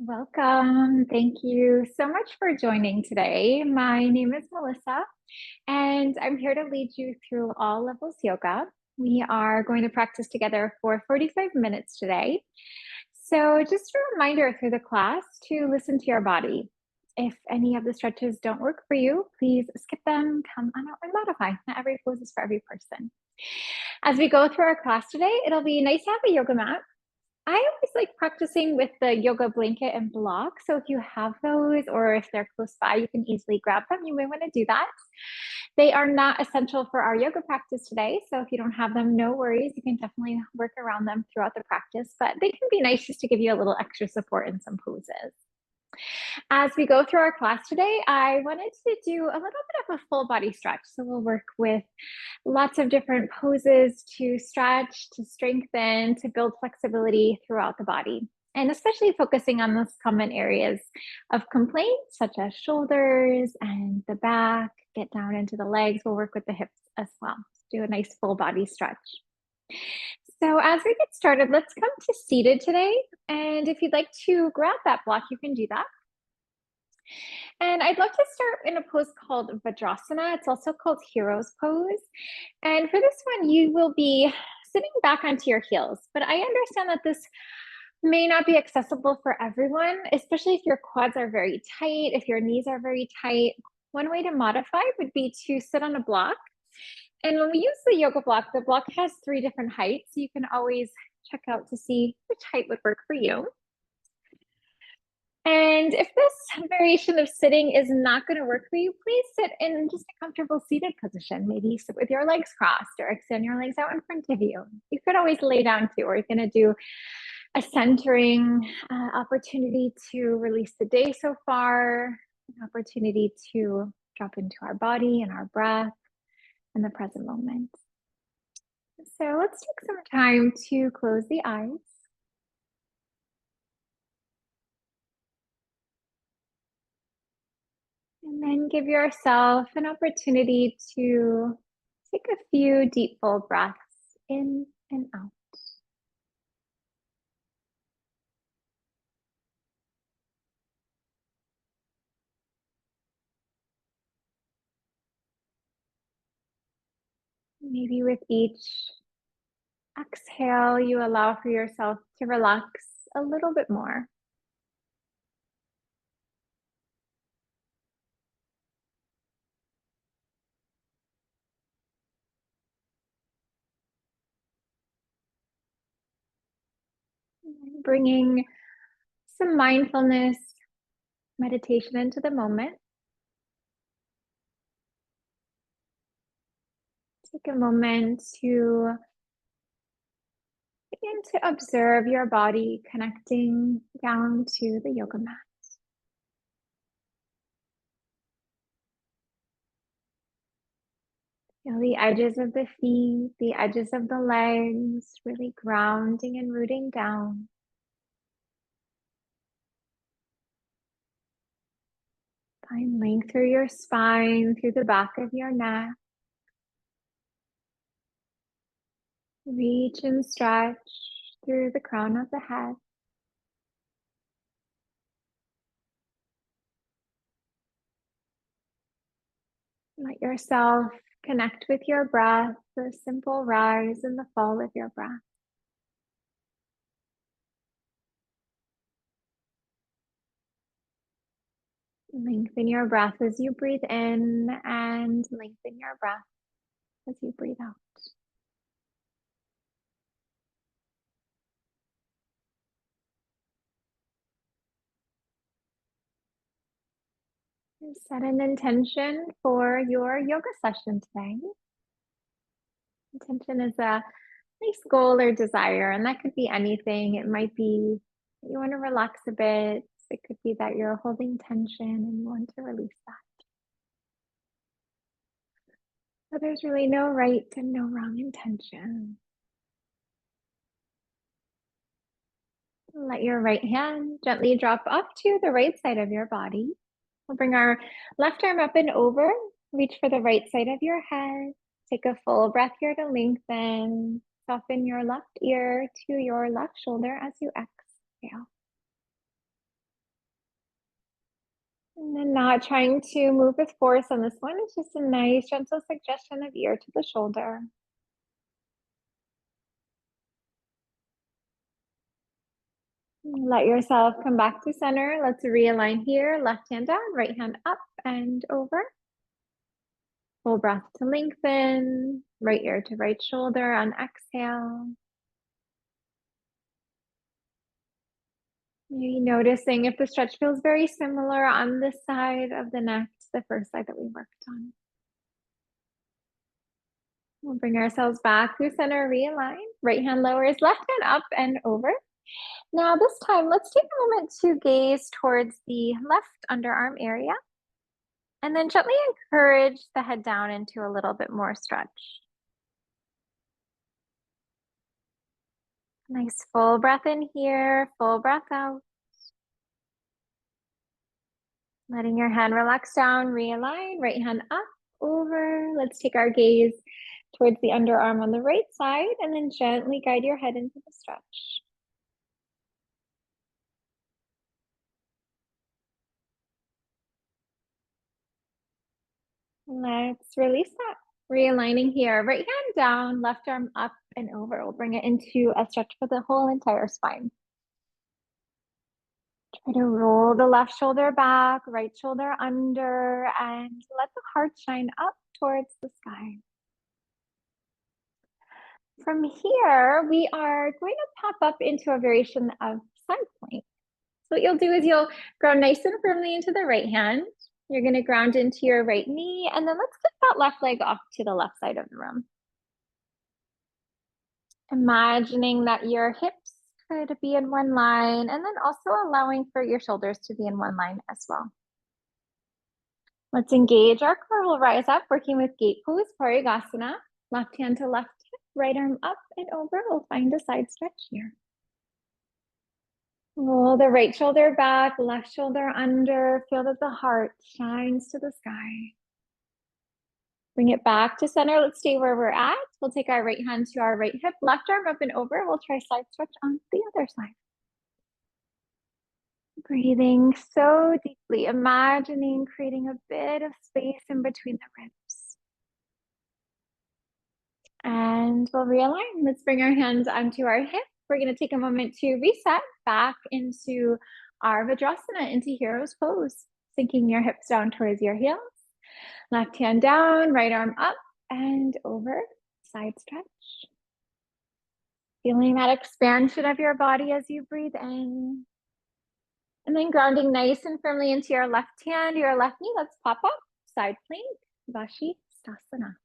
Welcome. Thank you so much for joining today. My name is Melissa, and I'm here to lead you through all levels yoga. We are going to practice together for 45 minutes today. So, just a reminder through the class to listen to your body. If any of the stretches don't work for you, please skip them, come on out and modify. Not every pose is for every person. As we go through our class today, it'll be nice to have a yoga mat. I always like practicing with the yoga blanket and block. So if you have those or if they're close by, you can easily grab them. You may want to do that. They are not essential for our yoga practice today. So if you don't have them, no worries. You can definitely work around them throughout the practice, but they can be nice just to give you a little extra support in some poses. As we go through our class today, I wanted to do a little bit of a full body stretch. So we'll work with lots of different poses to stretch, to strengthen, to build flexibility throughout the body. And especially focusing on those common areas of complaint, such as shoulders and the back, get down into the legs. We'll work with the hips as well. Do a nice full body stretch. So as we get started, let's come to seated today. And if you'd like to grab that block, you can do that. And I'd love to start in a pose called Vajrasana. It's also called Hero's Pose. And for this one, you will be sitting back onto your heels. But I understand that this may not be accessible for everyone, especially if your quads are very tight, if your knees are very tight. One way to modify would be to sit on a block. And when we use the yoga block, the block has 3 different heights. So you can always check out to see which height would work for you. And if this variation of sitting is not going to work for you, please sit in just a comfortable seated position. Maybe sit with your legs crossed or extend your legs out in front of you. You could always lay down too, or you're going to do a centering opportunity to release the day so far, an opportunity to drop into our body and our breath and the present moment. So let's take some time to close the eyes. And then give yourself an opportunity to take a few deep, full breaths in and out. Maybe with each exhale, you allow for yourself to relax a little bit more. Bringing some mindfulness, meditation into the moment. Take a moment to begin to observe your body connecting down to the yoga mat. Feel the edges of the feet, the edges of the legs, really grounding and rooting down. Find length through your spine, through the back of your neck. Reach and stretch through the crown of the head. Let yourself connect with your breath, the simple rise and the fall of your breath. Lengthen your breath as you breathe in and lengthen your breath as you breathe out. Set an intention for your yoga session today. Intention is a nice goal or desire, and that could be anything. It might be that you want to relax a bit. It could be that you're holding tension and you want to release that. So there's really no right and no wrong intention. Let your right hand gently drop off to the right side of your body. We'll bring our left arm up and over. Reach for the right side of your head. Take a full breath here to lengthen. Soften your left ear to your left shoulder as you exhale. And then not trying to move with force on this one. It's just a nice, gentle suggestion of ear to the shoulder. Let yourself come back to center. Let's realign here. Left hand down, right hand up and over. Full breath to lengthen. Right ear to right shoulder on exhale. Maybe noticing if the stretch feels very similar on this side of the neck to the first side that we worked on. We'll bring ourselves back through center, realign. Right hand lowers, left hand up and over. Now this time, let's take a moment to gaze towards the left underarm area and then gently encourage the head down into a little bit more stretch. Nice full breath in here, full breath out. Letting your hand relax down, realign, right hand up, over. Let's take our gaze towards the underarm on the right side and then gently guide your head into the stretch. Let's release that. Realigning here, right hand down, left arm up and over. We'll bring it into a stretch for the whole entire spine. Try to roll the left shoulder back, right shoulder under, and let the heart shine up towards the sky. From here, we are going to pop up into a variation of side plank. So what you'll do is you'll ground nice and firmly into the right hand. You're going to ground into your right knee, and then let's get that left leg off to the left side of the room. Imagining that your hips could be in one line, and then also allowing for your shoulders to be in one line as well. Let's engage our core. We'll rise up, working with gate pose, Parigasana. Left hand to left hip, right arm up and over. We'll find a side stretch here. Roll the right shoulder back, left shoulder under. Feel that the heart shines to the sky. Bring it back to center. Let's stay where we're at. We'll take our right hand to our right hip, left arm up and over. We'll try side stretch on the other side. Breathing so deeply, imagining creating a bit of space in between the ribs. And we'll realign. Let's bring our hands onto our hip. We're going to take a moment to reset back into our Vajrasana, into Hero's Pose. Sinking your hips down towards your heels. Left hand down, right arm up and over. Side stretch. Feeling that expansion of your body as you breathe in. And then grounding nice and firmly into your left hand, your left knee. Let's pop up. Side plank, Vashisthasana.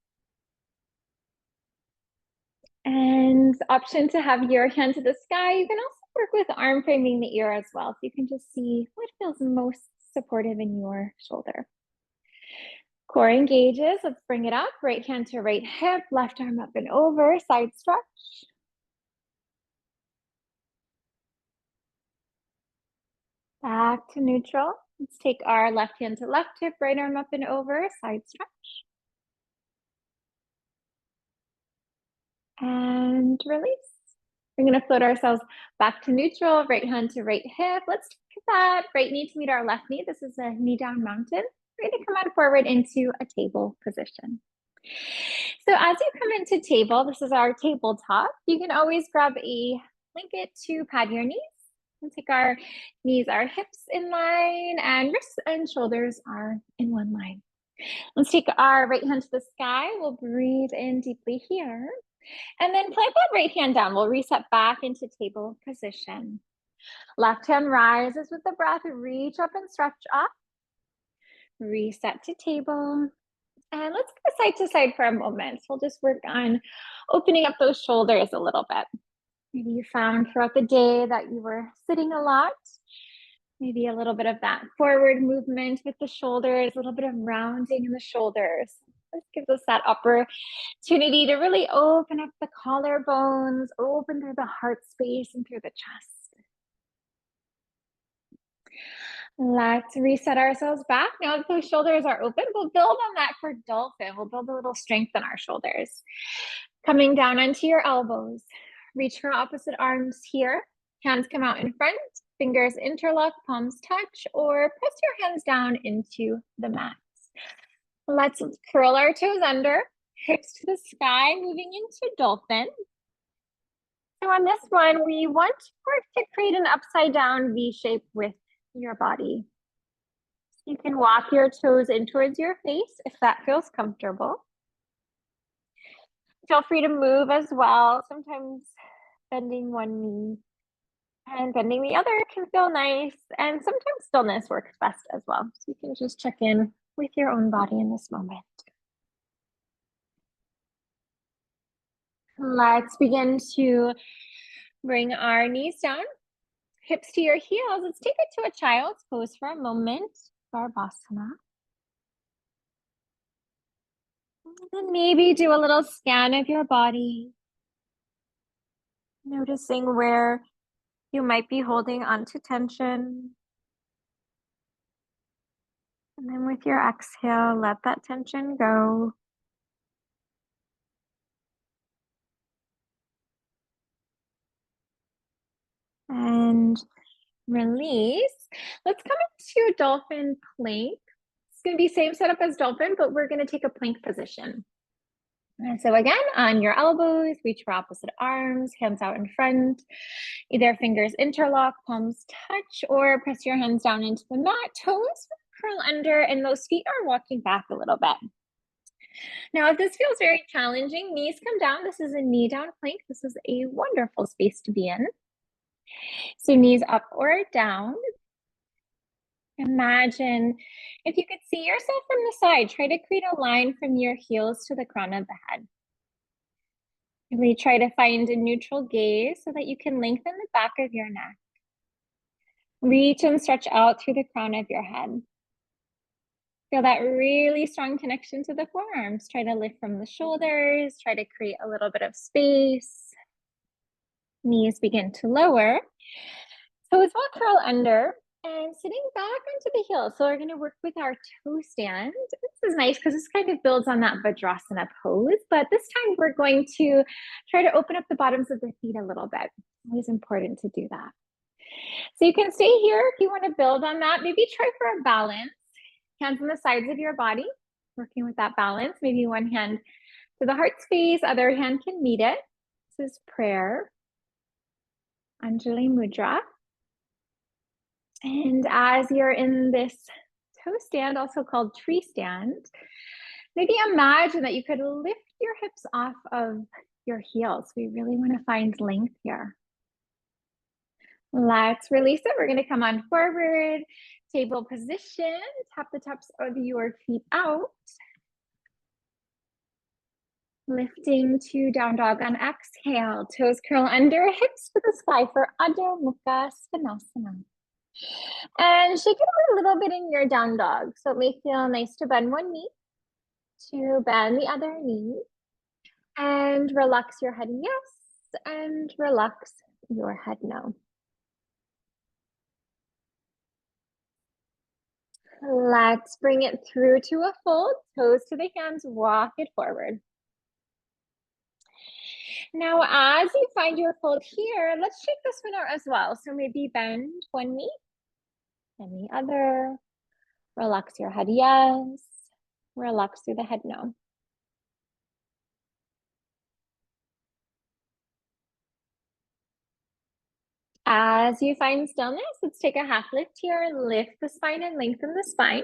And option to have your hand to the sky. You can also work with arm framing the ear as well. So you can just see what feels most supportive in your shoulder. Core engages. Let's bring it up. Right hand to right hip, left arm up and over. Side stretch. Back to neutral. Let's take our left hand to left hip, right arm up and over. Side stretch. And release. We're going to float ourselves back to neutral, right hand to right hip. Let's take that right knee to meet our left knee. This is a knee down mountain. We're going to come on forward into a table position. So as you come into table, this is our tabletop. You can always grab a blanket to pad your knees. And take our knees, our hips in line, and wrists and shoulders are in one line. Let's take our right hand to the sky. We'll breathe in deeply here. And then plant that right hand down. We'll reset back into table position. Left hand rises with the breath. Reach up and stretch up. Reset to table. And let's go side to side for a moment. We'll just work on opening up those shoulders a little bit. Maybe you found throughout the day that you were sitting a lot. Maybe a little bit of that forward movement with the shoulders, a little bit of rounding in the shoulders. This gives us that opportunity to really open up the collarbones, open through the heart space and through the chest. Let's reset ourselves back. Now that those shoulders are open, we'll build on that for dolphin. We'll build a little strength in our shoulders. Coming down onto your elbows. Reach for opposite arms here. Hands come out in front. Fingers interlock, palms touch, or press your hands down into the mat. Let's curl our toes under, hips to the sky, moving into dolphin. So on this one, we want to work to create an upside down V shape with your body. You can walk your toes in towards your face if that feels comfortable. Feel free to move as well. Sometimes bending one knee and bending the other can feel nice, and sometimes stillness works best as well. So you can just check in with your own body in this moment. Let's begin to bring our knees down, hips to your heels. Let's take it to a child's pose for a moment, Barbasana. And maybe do a little scan of your body, noticing where you might be holding onto tension. And then with your exhale, let that tension go. And release. Let's come into dolphin plank. It's going to be same setup as dolphin, but we're going to take a plank position. And so again, on your elbows, reach for opposite arms, hands out in front. Either fingers interlock, palms touch, or press your hands down into the mat. Toes curl under, and those feet are walking back a little bit. Now, if this feels very challenging, knees come down. This is a knee down plank. This is a wonderful space to be in. So knees up or down. Imagine if you could see yourself from the side. Try to create a line from your heels to the crown of the head. Really try to find a neutral gaze so that you can lengthen the back of your neck. Reach and stretch out through the crown of your head. Feel that really strong connection to the forearms. Try to lift from the shoulders. Try to create a little bit of space. Knees begin to lower. Toes will curl under and sitting back onto the heels. So we're going to work with our toe stand. This is nice because this kind of builds on that Vajrasana pose, but this time we're going to try to open up the bottoms of the feet a little bit. Always important to do that. So you can stay here if you want to build on that. Maybe try for a balance. Hands on the sides of your body, working with that balance. Maybe one hand to the heart space, other hand can meet it. This is prayer. Anjali Mudra. And as you're in this toe stand, also called tree stand, maybe imagine that you could lift your hips off of your heels. We really want to find length here. Let's release it. We're going to come on forward, table position, tap the tops of your feet out. Lifting to down dog on exhale, toes curl under, hips to the sky for Adho Mukha Svanasana. And shake it out a little bit in your down dog. So it may feel nice to bend one knee, to bend the other knee, and relax your head yes, and relax your head no. Let's bring it through to a fold, toes to the hands, walk it forward. Now, as you find your fold here, let's shake this one out as well. So maybe bend one knee and the other. Relax your head yes, relax through the head no. As you find stillness, let's take a half lift here. Lift the spine and lengthen the spine.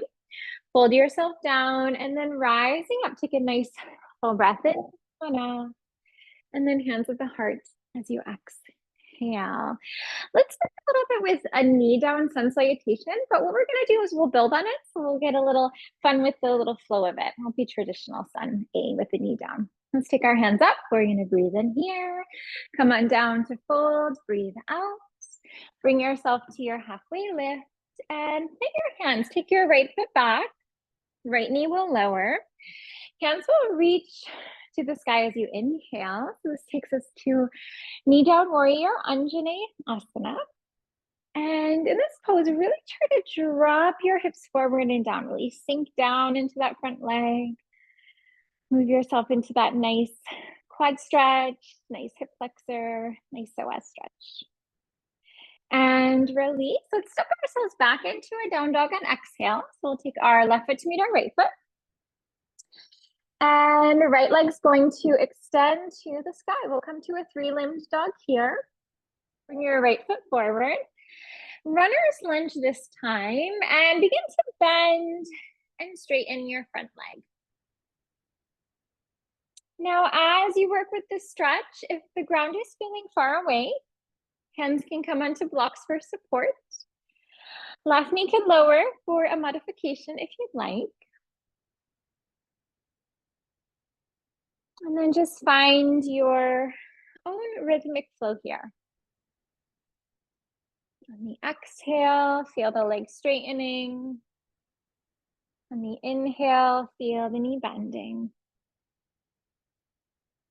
Fold yourself down and then rising up, take a nice full breath in. And then hands at the heart as you exhale. Let's start a little bit with a knee down sun salutation, but what we're going to do is we'll build on it. So we'll get a little fun with the little flow of it. Won't be traditional sun A with the knee down. Let's take our hands up. We're going to breathe in here. Come on down to fold. Breathe out. Bring yourself to your halfway lift and put your hands. Take your right foot back. Right knee will lower. Hands will reach to the sky as you inhale. So this takes us to knee down warrior, Anjane Asana. And in this pose, really try to drop your hips forward and down. Really sink down into that front leg. Move yourself into that nice quad stretch, nice hip flexor, nice psoas stretch. And release. Let's step ourselves back into a down dog on exhale. So we'll take our left foot to meet our right foot. And right leg's going to extend to the sky. We'll come to a three-limbed dog here. Bring your right foot forward. Runner's lunge this time and begin to bend and straighten your front leg. Now, as you work with the stretch, if the ground is feeling far away, hands can come onto blocks for support. Left knee can lower for a modification if you'd like. And then just find your own rhythmic flow here. On the exhale, feel the leg straightening. On the inhale, feel the knee bending.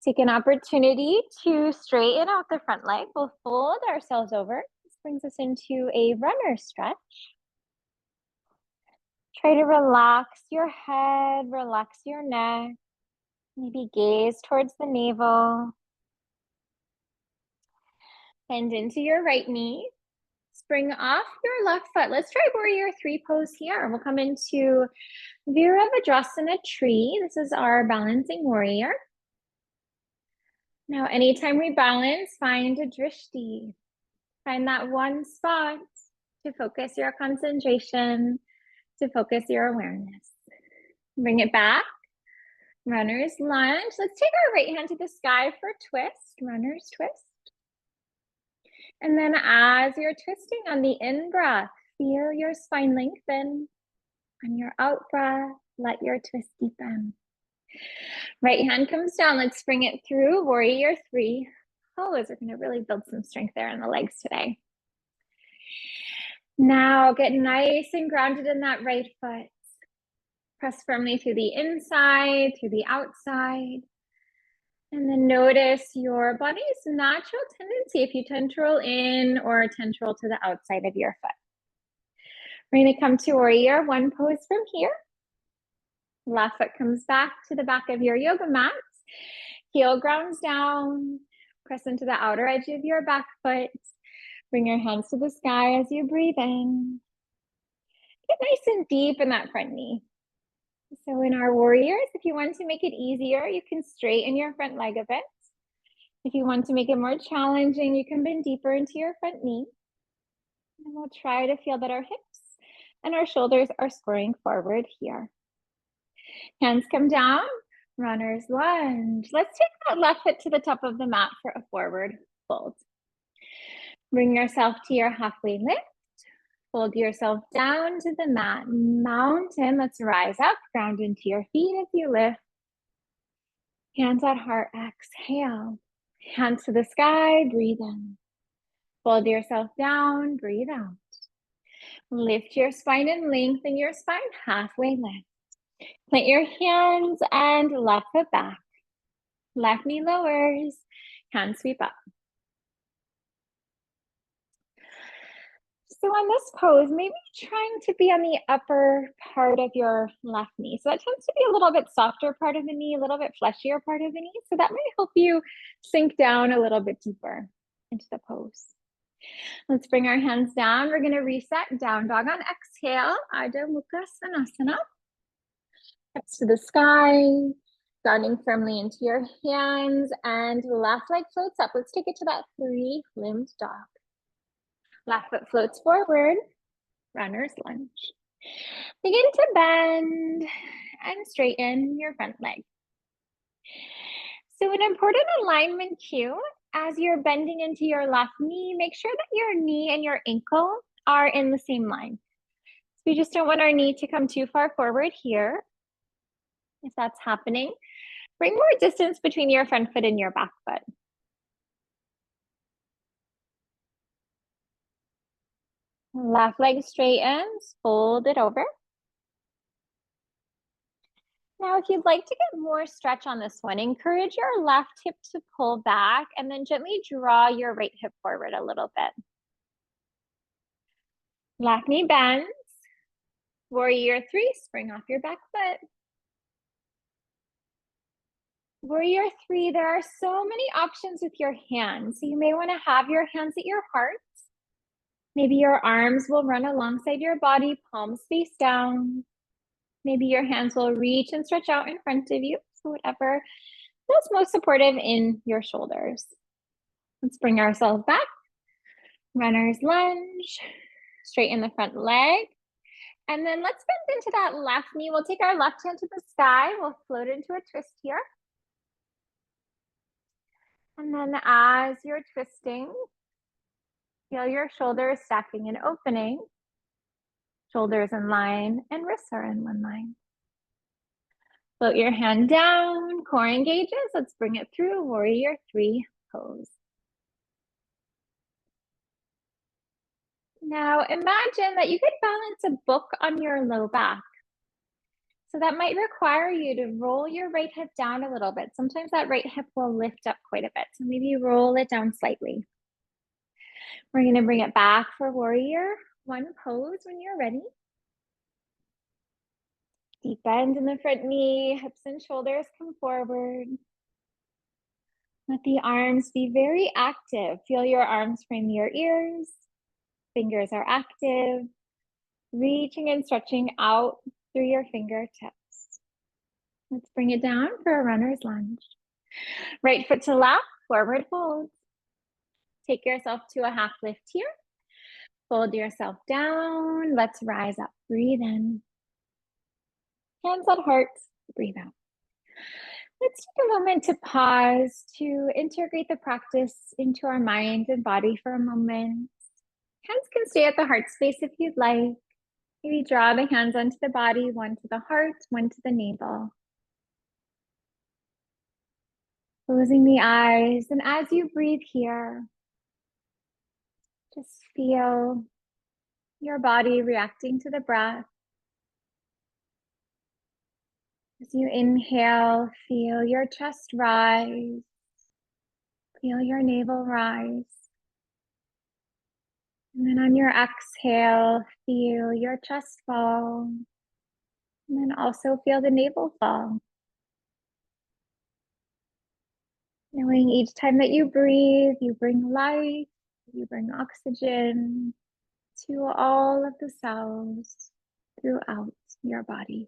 Take an opportunity to straighten out the front leg. We'll fold ourselves over. This brings us into a runner stretch. Try to relax your head, relax your neck. Maybe gaze towards the navel. Bend into your right knee. Spring off your left foot. Let's try warrior three pose here. We'll come into Virabhadrasana tree. This is our balancing warrior. Now, anytime we balance, find a drishti. Find that one spot to focus your concentration, to focus your awareness. Bring it back. Runner's lunge. Let's take our right hand to the sky for twist. Runner's twist. And then as you're twisting on the in-breath, feel your spine lengthen. On your out-breath, let your twist deepen. Right hand comes down. Let's bring it through warrior three pose. We're going to really build some strength there in the legs today. Now get nice and grounded in that right foot. Press firmly through the inside, through the outside. And then notice your body's natural tendency if you tend to roll in or tend to roll to the outside of your foot. We're going to come to warrior one pose from here. Left foot comes back to the back of your yoga mat. Heel grounds down. Press into the outer edge of your back foot. Bring your hands to the sky as you breathe in. Get nice and deep in that front knee. So in our warriors, if you want to make it easier, you can straighten your front leg a bit. If you want to make it more challenging, you can bend deeper into your front knee. And we'll try to feel that our hips and our shoulders are scoring forward here. Hands come down, runner's lunge. Let's take that left foot to the top of the mat for a forward fold. Bring yourself to your halfway lift. Fold yourself down to the mat, mountain. Let's rise up, ground into your feet as you lift. Hands at heart, exhale. Hands to the sky, breathe in. Fold yourself down, breathe out. Lift your spine and lengthen your spine, halfway lift. Plant your hands and left foot back. Left knee lowers, hand sweep up. So on this pose, maybe trying to be on the upper part of your left knee. So that tends to be a little bit softer part of the knee, a little bit fleshier part of the knee. So that might help you sink down a little bit deeper into the pose. Let's bring our hands down. We're going to reset down dog on exhale. Adho Mukha Svanasana. Hips to the sky, grounding firmly into your hands, and left leg floats up. Let's take it to that three-limbed dog. Left foot floats forward, runner's lunge. Begin to bend and straighten your front leg. So an important alignment cue, as you're bending into your left knee, make sure that your knee and your ankle are in the same line. So we just don't want our knee to come too far forward here. If that's happening, bring more distance between your front foot and your back foot. Left leg straightens, fold it over. Now, if you'd like to get more stretch on this one, encourage your left hip to pull back and then gently draw your right hip forward a little bit. Left knee bends. Warrior three, spring off your back foot. Warrior three, there are so many options with your hands. So you may want to have your hands at your heart. Maybe your arms will run alongside your body, palms face down. Maybe your hands will reach and stretch out in front of you. So whatever feels most supportive in your shoulders. Let's bring ourselves back. Runner's lunge, straighten the front leg. And then let's bend into that left knee. We'll take our left hand to the sky. We'll float into a twist here. And then as you're twisting, feel your shoulders stacking and opening. Shoulders in line and wrists are in one line. Float your hand down, core engages. Let's bring it through warrior three pose. Now imagine that you could balance a book on your low back. So that might require you to roll your right hip down a little bit. Sometimes that right hip will lift up quite a bit. So maybe roll it down slightly. We're going to bring it back for warrior one pose when you're ready. Deep bend in the front knee, hips and shoulders come forward. Let the arms be very active. Feel your arms frame your ears. Fingers are active. Reaching and stretching out through your fingertips. Let's bring it down for a runner's lunge. Right foot to left, forward fold. Take yourself to a half lift here. Fold yourself down. Let's rise up. Breathe in. Hands on heart. Breathe out. Let's take a moment to pause, to integrate the practice into our mind and body for a moment. Hands can stay at the heart space if you'd like. Maybe draw the hands onto the body, one to the heart, one to the navel. Closing the eyes, and as you breathe here, just feel your body reacting to the breath. As you inhale, feel your chest rise. Feel your navel rise. And then on your exhale, feel your chest fall. And then also feel the navel fall. Knowing each time that you breathe, you bring life, you bring oxygen to all of the cells throughout your body.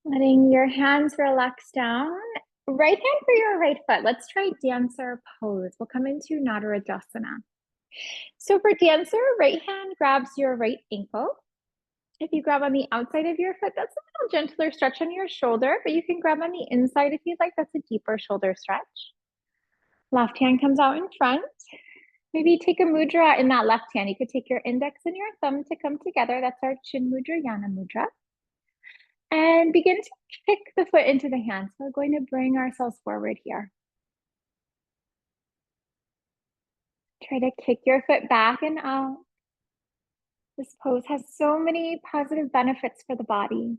Letting your hands relax down. Right hand for your right foot. Let's try dancer pose. We'll come into Nadarajasana. So for dancer, right hand grabs your right ankle. If you grab on the outside of your foot, that's a little gentler stretch on your shoulder, but you can grab on the inside if you'd like. That's a deeper shoulder stretch. Left hand comes out in front. Maybe take a mudra in that left hand. You could take your index and your thumb to come together. That's our Chin Mudra, Yana Mudra. And begin to kick the foot into the hand. So we're going to bring ourselves forward here. Try to kick your foot back and out. This pose has so many positive benefits for the body.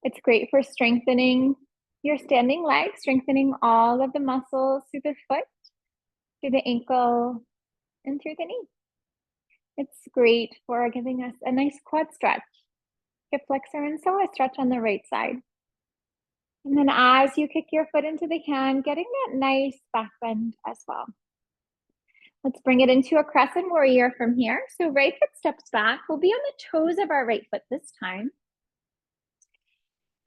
It's great for strengthening your standing leg, strengthening all of the muscles through the foot, through the ankle, and through the knee. It's great for giving us a nice quad stretch. Hip flexor and psoas stretch on the right side. And then as you kick your foot into the hand, getting that nice back bend as well. Let's bring it into a crescent warrior from here. So right foot steps back. We'll be on the toes of our right foot this time.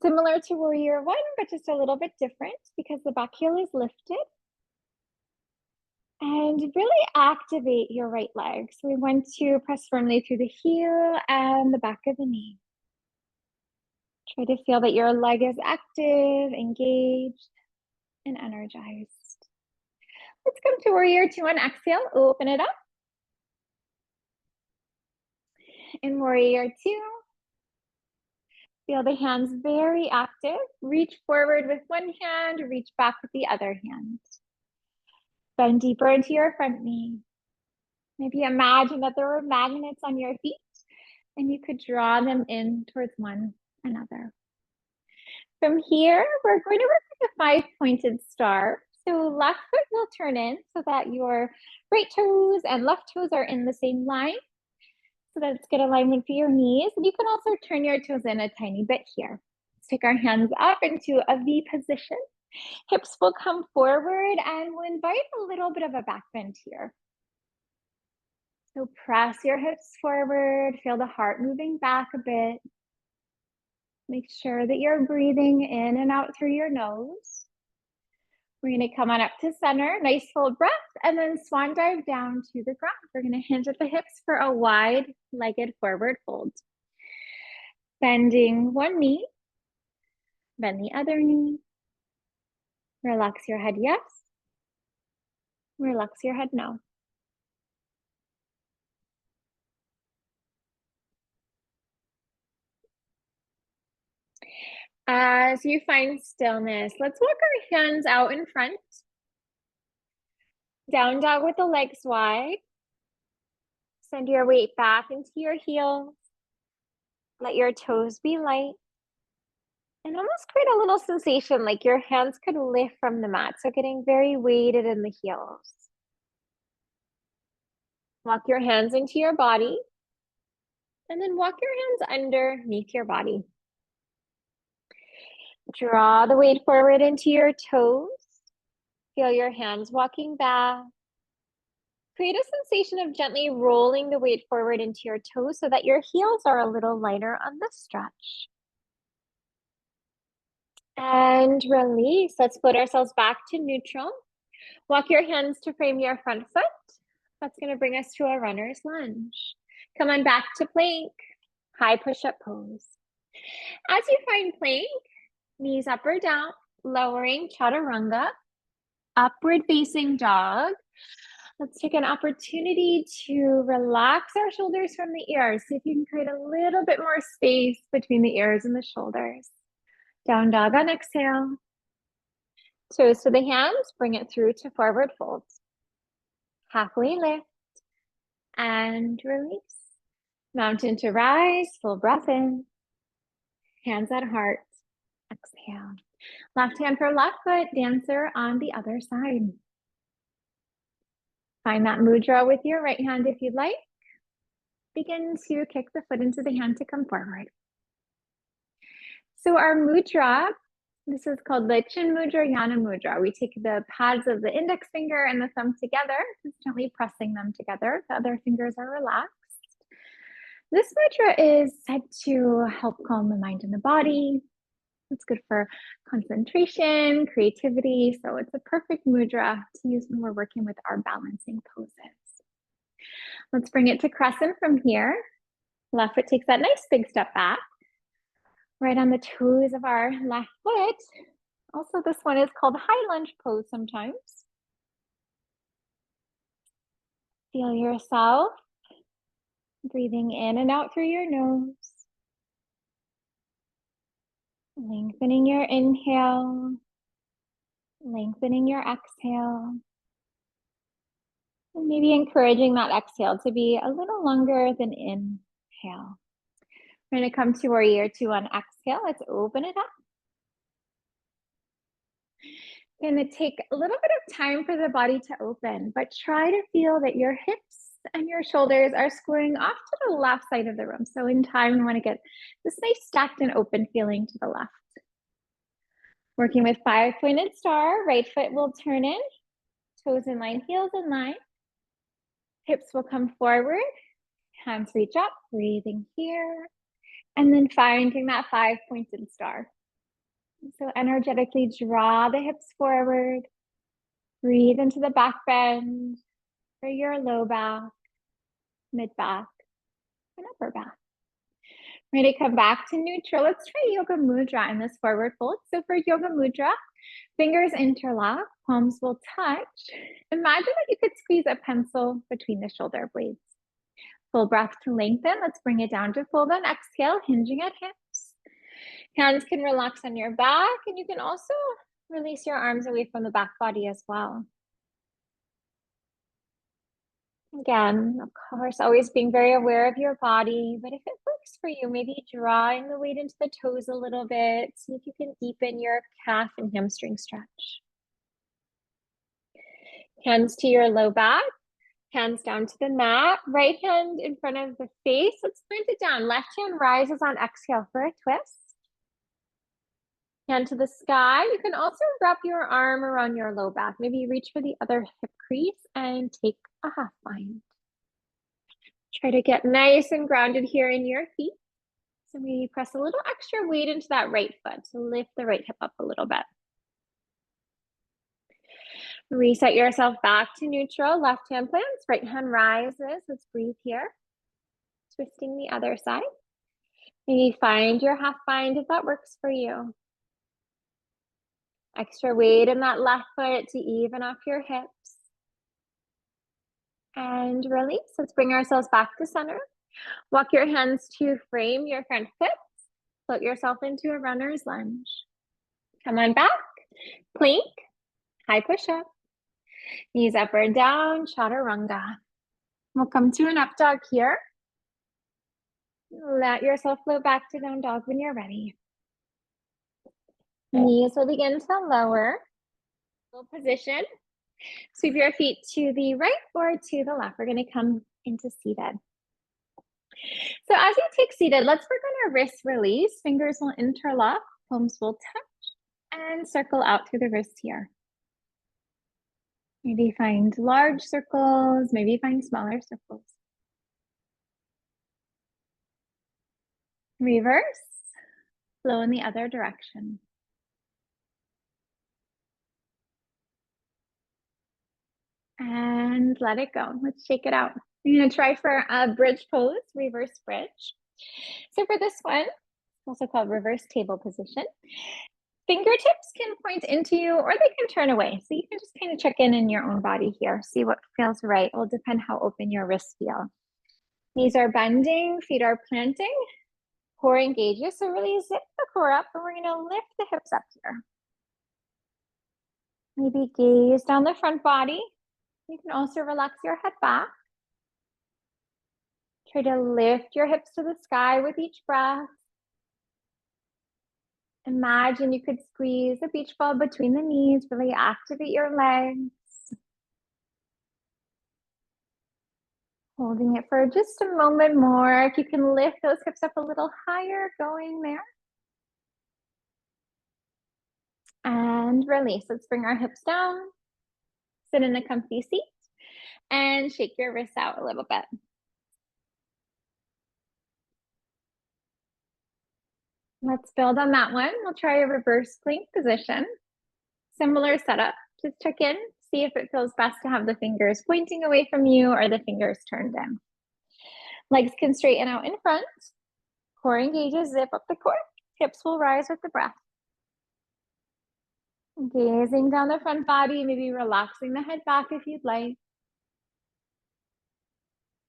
Similar to warrior one, but just a little bit different because the back heel is lifted. And really activate your right leg. So we want to press firmly through the heel and the back of the knee. Try to feel that your leg is active, engaged, and energized. Let's come to warrior two on exhale. Open it up. In warrior two, feel the hands very active. Reach forward with one hand, reach back with the other hand. Bend deeper into your front knee. Maybe imagine that there were magnets on your feet and you could draw them in towards one another. From here, we're going to work with a 5-pointed star. So left foot will turn in so that your right toes and left toes are in the same line. So that it's good alignment for your knees. And you can also turn your toes in a tiny bit here. Let's take our hands up into a V position. Hips will come forward and we'll invite a little bit of a back bend here. So press your hips forward, feel the heart moving back a bit. Make sure that you're breathing in and out through your nose. We're going to come on up to center, nice full breath, and then swan dive down to the ground. We're going to hinge at the hips for a wide-legged forward fold. Bending one knee, bend the other knee. Relax your head, yes. Relax your head, no. As you find stillness, let's walk our hands out in front. Down dog with the legs wide. Send your weight back into your heels. Let your toes be light. And almost create a little sensation like your hands could lift from the mat. So getting very weighted in the heels. Walk your hands into your body. And then walk your hands underneath your body. Draw the weight forward into your toes. Feel your hands walking back. Create a sensation of gently rolling the weight forward into your toes so that your heels are a little lighter on the stretch. And release. Let's put ourselves back to neutral. Walk your hands to frame your front foot. That's going to bring us to a runner's lunge. Come on back to plank. High push-up pose. As you find plank, knees up or down, lowering chaturanga, upward facing dog. Let's take an opportunity to relax our shoulders from the ears. See if you can create a little bit more space between the ears and the shoulders. Down dog on exhale. Toes to the hands, bring it through to forward fold. Halfway lift and release. Mountain to rise, full breath in. Hands at heart, exhale. Left hand for left foot, dancer on the other side. Find that mudra with your right hand if you'd like. Begin to kick the foot into the hand to come forward. So our mudra, this is called the Chin Mudra, Yana Mudra. We take the pads of the index finger and the thumb together, just gently pressing them together. The other fingers are relaxed. This mudra is said to help calm the mind and the body. It's good for concentration, creativity. So it's a perfect mudra to use when we're working with our balancing poses. Let's bring it to crescent from here. Left foot takes that nice big step back. Right on the toes of our left foot. Also, this one is called high lunge pose sometimes. Feel yourself breathing in and out through your nose. Lengthening your inhale. Lengthening your exhale. And maybe encouraging that exhale to be a little longer than inhale. We're going to come to warrior two on exhale. Let's open it up. Going to take a little bit of time for the body to open, but try to feel that your hips and your shoulders are squaring off to the left side of the room. So in time, you want to get this nice stacked and open feeling to the left. Working with 5-pointed star, right foot will turn in, toes in line, heels in line. Hips will come forward, hands reach up, breathing here, and then finding that 5-pointed star. So energetically draw the hips forward, breathe into the back bend for your low back, mid back, and upper back. Ready to come back to neutral. Let's try Yoga Mudra in this forward fold. So for Yoga Mudra, fingers interlock, palms will touch. Imagine that you could squeeze a pencil between the shoulder blades. Full breath to lengthen. Let's bring it down to fold on exhale, hinging at hips. Hands can relax on your back, and you can also release your arms away from the back body as well. Again, of course, always being very aware of your body, but if it works for you, maybe drawing the weight into the toes a little bit. See if you can deepen your calf and hamstring stretch. Hands to your low back, hands down to the mat, right hand in front of the face. Let's plant it down. Left hand rises on exhale for a twist. Hand to the sky. You can also wrap your arm around your low back. Maybe reach for the other hip crease and take a half bind. Try to get nice and grounded here in your feet. So maybe press a little extra weight into that right foot to lift the right hip up a little bit. Reset yourself back to neutral. Left hand plants, right hand rises. Let's breathe here. Twisting the other side. Maybe find your half bind if that works for you. Extra weight in that left foot to even off your hips. And release. Let's bring ourselves back to center. Walk your hands to frame your front foot. Float yourself into a runner's lunge. Come on back. Plank. High push-up. Knees up or down. Chaturanga. We'll come to an up dog here. Let yourself float back to down dog when you're ready. Knees will begin to lower. Full position. Sweep your feet to the right or to the left. We're going to come into seated. So as you take seated, let's work on our wrist release. Fingers will interlock, palms will touch, and circle out through the wrists here. Maybe find large circles, maybe find smaller circles. Reverse, flow in the other direction. And let it go. Let's shake it out. I'm going to try for a bridge pose, reverse bridge. So for this one, also called reverse table position, fingertips can point into you or they can turn away. So you can just kind of check in your own body here. See what feels right. It will depend how open your wrists feel. Knees are bending, feet are planting, core engages. So really zip the core up and we're going to lift the hips up here. Maybe gaze down the front body. You can also relax your head back. Try to lift your hips to the sky with each breath. Imagine you could squeeze a beach ball between the knees, really activate your legs. Holding it for just a moment more. If you can lift those hips up a little higher, going there. And release. Let's bring our hips down. Sit in a comfy seat and shake your wrists out a little bit. Let's build on that one. We'll try a reverse plank position. Similar setup. Just check in, see if it feels best to have the fingers pointing away from you or the fingers turned in. Legs can straighten out in front. Core engages, zip up the core. Hips will rise with the breath. Gazing down the front body, maybe relaxing the head back if you'd like.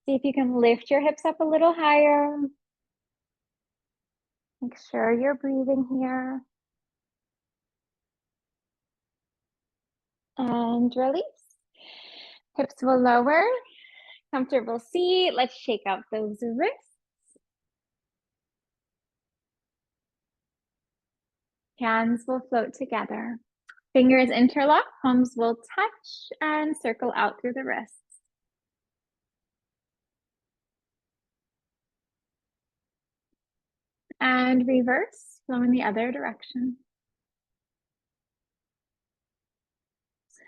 See if you can lift your hips up a little higher. Make sure you're breathing here. And release. Hips will lower. Comfortable seat. Let's shake out those wrists. Hands will float together. Fingers interlock, palms will touch and circle out through the wrists. And reverse, flow in the other direction.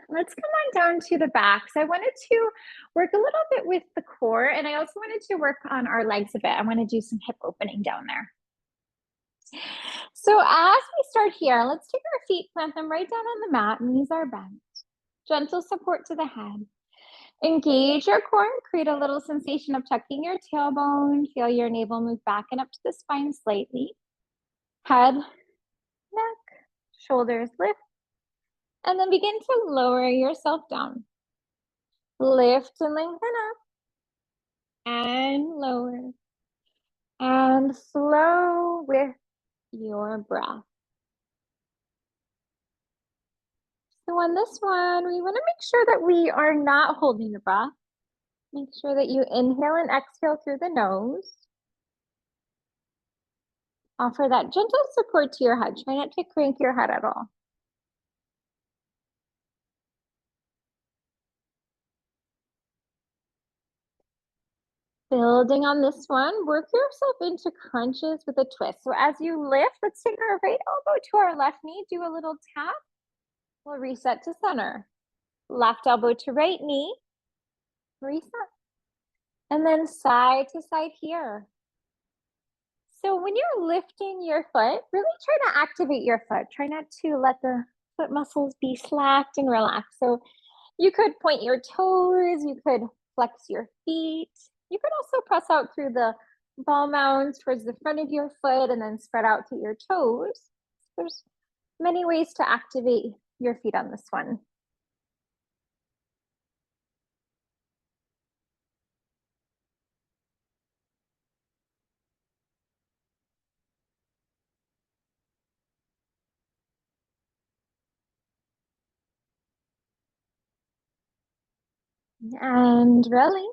Let's come on down to the back. So I wanted to work a little bit with the core, and I also wanted to work on our legs a bit. I want to do some hip opening down there. So as we start here, let's take our feet, plant them right down on the mat, knees are bent. Gentle support to the head. Engage your core, create a little sensation of tucking your tailbone. Feel your navel move back and up to the spine slightly. Head, neck, shoulders lift. And then begin to lower yourself down. Lift and lengthen up. And lower. And flow with your breath. So on this one, we want to make sure that we are not holding the breath. Make sure that you inhale and exhale through the nose. Offer that gentle support to your head. Try not to crank your head at all. Building on this one, work yourself into crunches with a twist. So as you lift, let's take our right elbow to our left knee, do a little tap. We'll reset to center. Left elbow to right knee, reset. And then side to side here. So when you're lifting your foot, really try to activate your foot. Try not to let the foot muscles be slacked and relaxed. So you could point your toes, you could flex your feet. You could also press out through the ball mound towards the front of your foot and then spread out through your toes. There's many ways to activate your feet on this one. And release.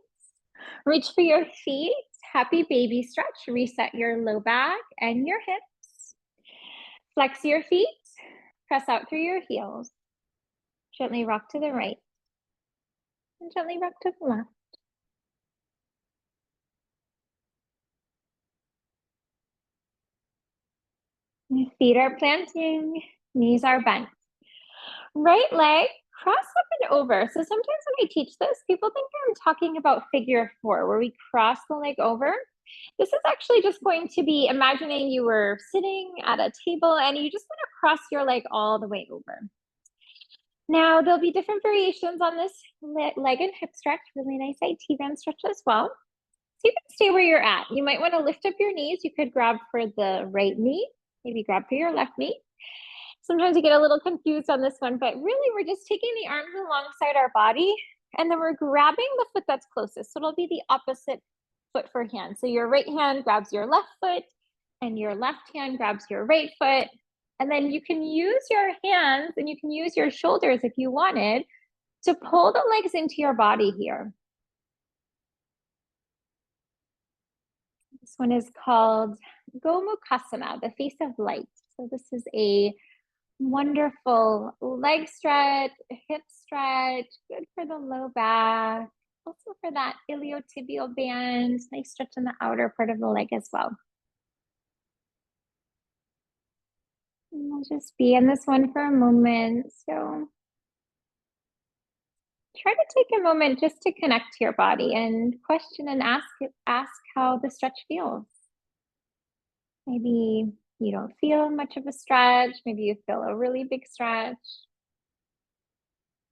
Reach for your feet. Happy baby stretch. Reset your low back and your hips. Flex your feet. Press out through your heels. Gently rock to the right. And gently rock to the left. Your feet are planting. Knees are bent. Right leg, cross up and over. So sometimes when I teach this, people think I'm talking about figure four, where we cross the leg over. This is actually just going to be imagining you were sitting at a table and you just want to cross your leg all the way over. Now, there'll be different variations on this leg and hip stretch, really nice IT band stretch as well. So you can stay where you're at. You might want to lift up your knees. You could grab for the right knee, maybe grab for your left knee. Sometimes you get a little confused on this one, but really we're just taking the arms alongside our body and then we're grabbing the foot that's closest. So it'll be the opposite foot for hand. So your right hand grabs your left foot and your left hand grabs your right foot. And then you can use your hands and you can use your shoulders if you wanted to pull the legs into your body here. This one is called Gomukhasana, the face of light. So this is a wonderful leg stretch, hip stretch, good for the low back, also for that iliotibial band, nice stretch in the outer part of the leg as well. And we'll just be in this one for a moment. So try to take a moment just to connect to your body and question and ask how the stretch feels. Maybe you don't feel much of a stretch. Maybe you feel a really big stretch.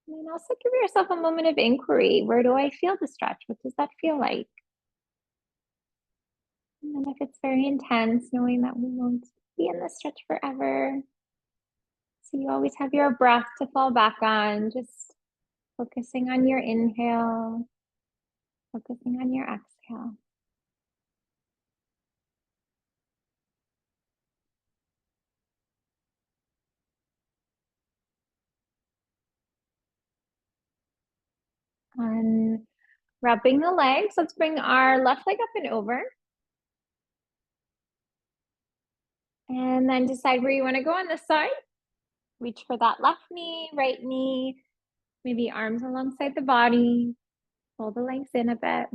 And then also give yourself a moment of inquiry. Where do I feel the stretch? What does that feel like? And then if it's very intense, knowing that we won't be in this stretch forever. So you always have your breath to fall back on, just focusing on your inhale, focusing on your exhale. On rubbing the legs, let's bring our left leg up and over. And then decide where you want to go on this side. Reach for that left knee, right knee, maybe arms alongside the body. Pull the legs in a bit.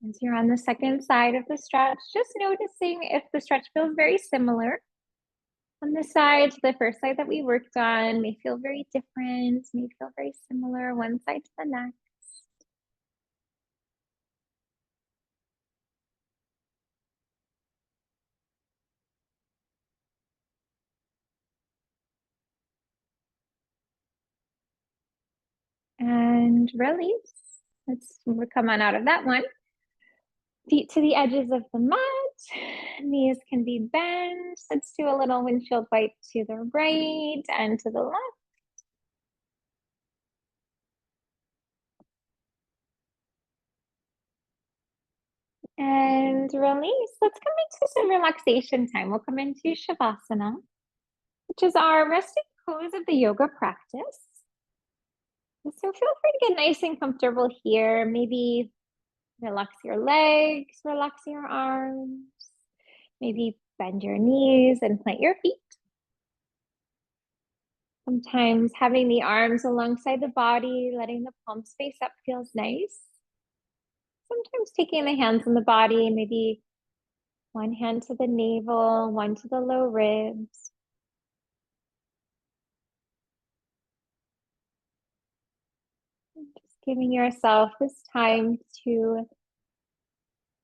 As you're on the second side of the stretch, just noticing if the stretch feels very similar. On the side, the first side that we worked on may feel very different, may feel very similar, one side to the next. And release. Let's come on out of that one. Feet to the edges of the mat. Knees can be bent. Let's do a little windshield wipe to the right and to the left. And release. Let's come into some relaxation time. We'll come into Shavasana, which is our resting pose of the yoga practice. So feel free to get nice and comfortable here. Maybe relax your legs, relax your arms. Maybe bend your knees and plant your feet. Sometimes having the arms alongside the body, letting the palms face up feels nice. Sometimes taking the hands on the body, maybe one hand to the navel, one to the low ribs. Just giving yourself this time to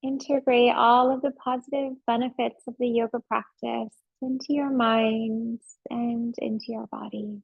integrate all of the positive benefits of the yoga practice into your mind and into your body.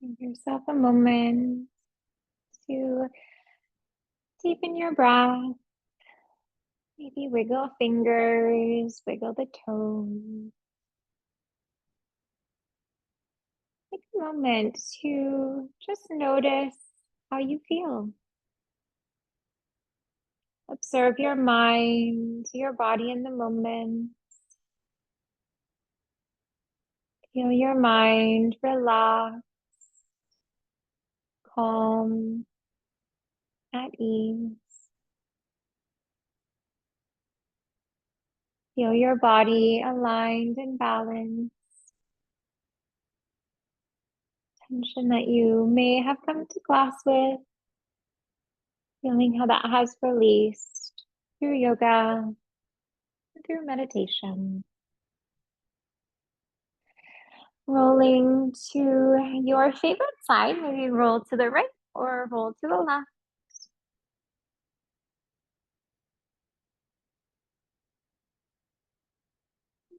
Give yourself a moment to deepen your breath. Maybe wiggle fingers, wiggle the toes. Take a moment to just notice how you feel. Observe your mind, your body in the moment. Feel your mind relax, calm, at ease. Feel your body aligned and balanced. Tension that you may have come to class with. Feeling how that has released through yoga, through meditation. Rolling to your favorite side, maybe roll to the right or roll to the left.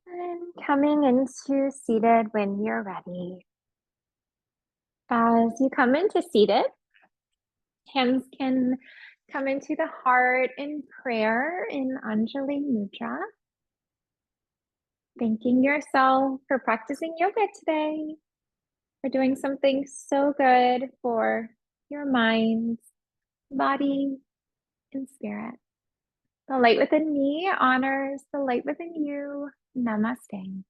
And coming into seated when you're ready. As you come into seated, hands can come into the heart in prayer in Anjali Mudra. Thanking yourself for practicing yoga today, for doing something so good for your mind, body, and spirit. The light within me honors the light within you. Namaste.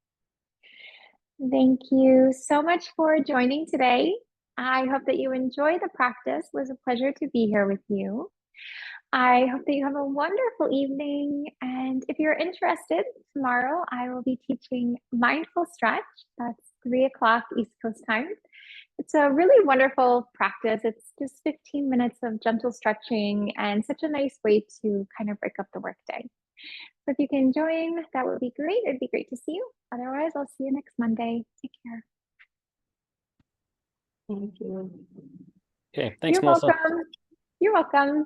Thank you so much for joining today. I hope that you enjoy the practice. It was a pleasure to be here with you. I hope that you have a wonderful evening. And if you're interested, tomorrow I will be teaching mindful stretch. That's 3 o'clock East Coast time. It's a really wonderful practice. It's just 15 minutes of gentle stretching and such a nice way to kind of break up the workday. So if you can join, that would be great. It'd be great to see you. Otherwise, I'll see you next Monday. Take care. Thank you. Okay, thanks, You're Melissa. welcome. You're welcome.